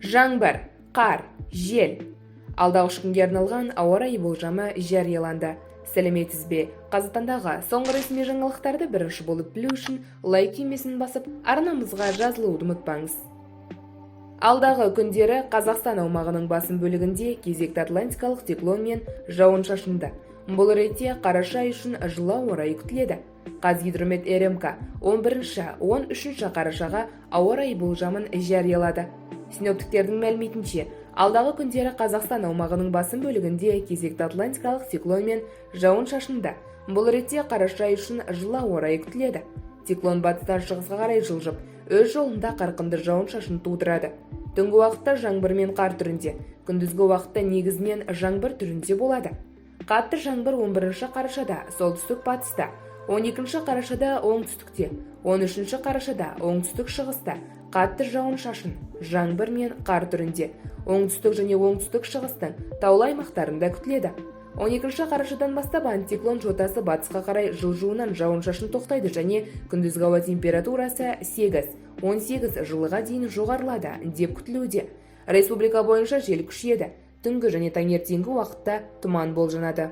Жаңбыр, қар, жел. Алдағы үш күнге арналған ауа райы болжамы жарияланды. Сәлеметсіз бе? Қазақстандағы соңғы ресми жаңалықтарды бірінші болып білу үшін лайк түймесін басып, арнамызға жазылуды ұмытпаңыз. Алдағы күндері Қазақстан аумағының басым бөлігінде кезекті атлантикалық циклон мен жауын-шашынды. Бұл ретте қараша ай үшін жылы ауа райы күтіледі. Қазгидромет РМК 11-13 қарашаға ауа райы болжамын жариялады. Синоптиктердің мәліметінше, алдағы күндері Қазақстан аумағының басым бөлігінде кезекті атлантикалық циклон мен жауын-шашынды. Бұл ретте қараша ай үшін жылы ауа райы күтіледі. Циклон батыстан шығысқа қарай жылжып, өз жолында қарқынды жауын-шашын тудырады. Түнгі уақытта жаңбыр мен қар түрінде, күндізгі уақытта негізінен жаңбыр түрінде болады. Қатты жаңбыр 11 қарашада солтүстік батыста, 12 қарашада оңтүстікте, 13 қарашада оңтүстік шығыста, қатты жауын-шашын, жаңбыр мен қар түрінде, оңтүстік және оңтүстік шығыстың таулы аймақтарында күтіледі. 12 қарашадан бастап антициклон жотасы батысқа қарай жылжуынан жауын-шашын тоқтайды және күндізгі ауа температурасы 8-18 жылыға дейін жоғарылады деп күтілуде. Республика бойынша жел күшейеді. Түнгі және таңертеңгі уақытта тұман болжанады.